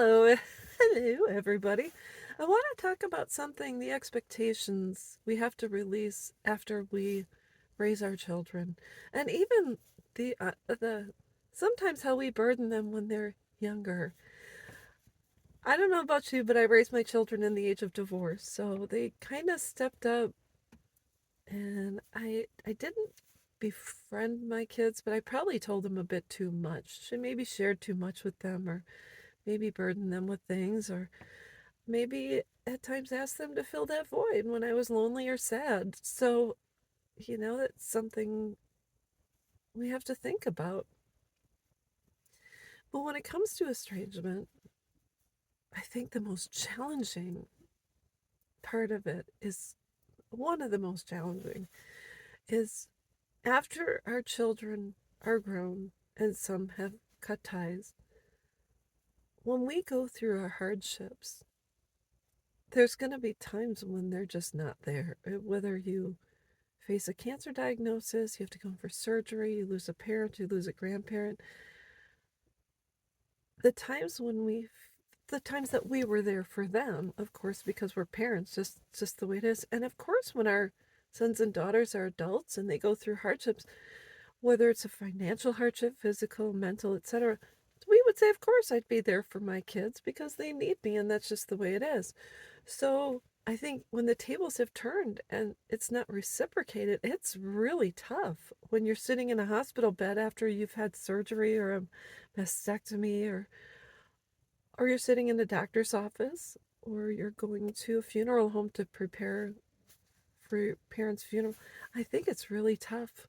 Hello, hello, everybody. I want to talk about something the expectations we have to release after we raise our children, and even the sometimes how we burden them when they're younger. I don't know about you, but I raised my children in the age of divorce, so they kind of stepped up, and I didn't befriend my kids, but I probably told them a bit too much. I maybe shared too much with them, or maybe burdened them with things, or maybe at times ask them to fill that void when I was lonely or sad. So, that's something we have to think about. But when it comes to estrangement, I think the most challenging part of it is one of the most challenging is after our children are grown and some have cut ties, when we go through our hardships, there's going to be times when they're just not there. Whether you face a cancer diagnosis, you have to go in for surgery, you lose a parent, you lose a grandparent. The times when the times that we were there for them, of course, because we're parents, just the way it is. And of course, when our sons and daughters are adults and they go through hardships, whether it's a financial hardship, physical, mental, etc., we would say, of course, I'd be there for my kids because they need me, and that's just the way it is. So I think when the tables have turned and it's not reciprocated, it's really tough when you're sitting in a hospital bed after you've had surgery or a mastectomy, or you're sitting in the doctor's office, or you're going to a funeral home to prepare for your parents' funeral. I think it's really tough.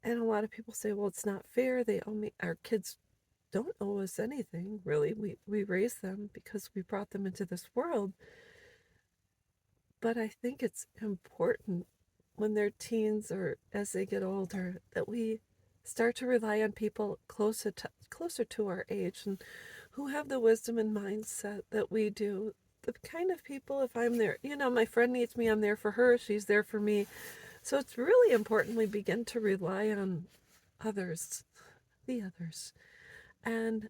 And a lot of people say, well, it's not fair. Our kids don't owe us anything, really. We raised them because we brought them into this world. But I think it's important when they're teens or as they get older that we start to rely on people closer to our age and who have the wisdom and mindset that we do. The kind of people, if I'm there, my friend needs me, I'm there for her, she's there for me. So it's really important we begin to rely on others, the others. And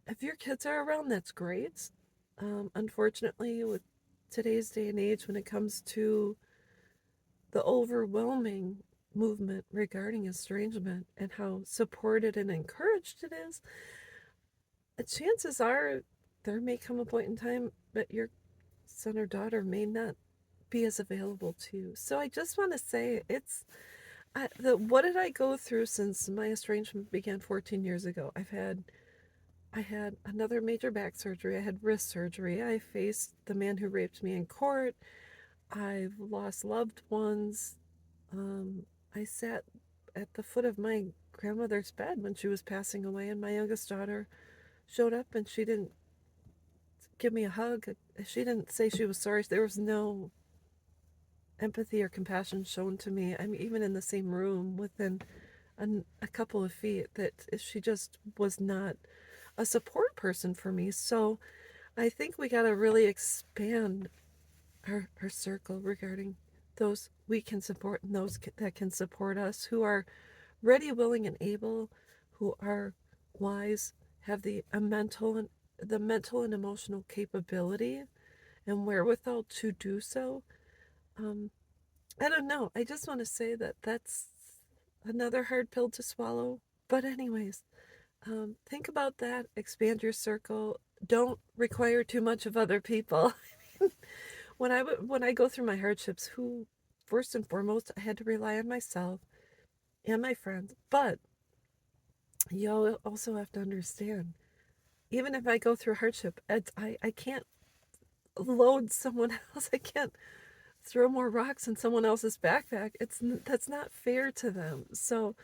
if your kids are around, that's great. Unfortunately, with today's day and age, when it comes to the overwhelming movement regarding estrangement and how supported and encouraged it is, chances are there may come a point in time that your son or daughter may not be as available to you. So I just want to say what did I go through since my estrangement began 14 years ago? I had another major back surgery. I had wrist surgery. I faced the man who raped me in court. I've lost loved ones. Um, I sat at the foot of my grandmother's bed when she was passing away, and my youngest daughter showed up and she didn't give me a hug. She didn't say she was sorry. There was no empathy or compassion shown to me. I'm even in the same room within a couple of feet, that she just was not a support person for me. So I think we got to really expand our circle regarding those we can support and those that can support us, who are ready, willing, and able, who are wise, have the mental and emotional capability and wherewithal to do so. Um, I don't know. I just want to say that that's another hard pill to swallow. But anyways, think about that. Expand your circle. Don't require too much of other people. When I go through my hardships, who first and foremost I had to rely on myself and my friends. But you also have to understand, even if I go through hardship, I can't load someone else. I can't throw more rocks in someone else's backpack. That's not fair to them. So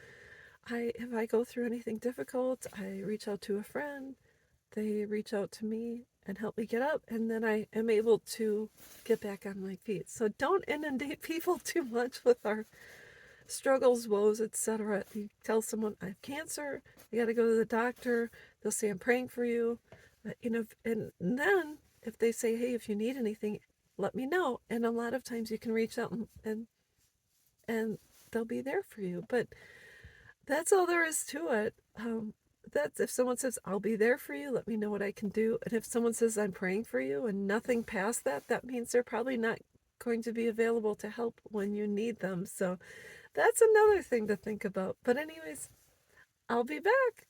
if I go through anything difficult, I reach out to a friend. They reach out to me and help me get up, and then I am able to get back on my feet. So don't inundate people too much with our struggles, woes, etc. You tell someone I have cancer, you got to go to the doctor. They'll say I'm praying for you, and then if they say, hey, if you need anything, let me know. And a lot of times you can reach out and they'll be there for you. But that's all there is to it. that's if someone says, "I'll be there for you, let me know what I can do," and if someone says, "I'm praying for you," and nothing past that, that means they're probably not going to be available to help when you need them, so that's another thing to think about. But anyways, I'll be back.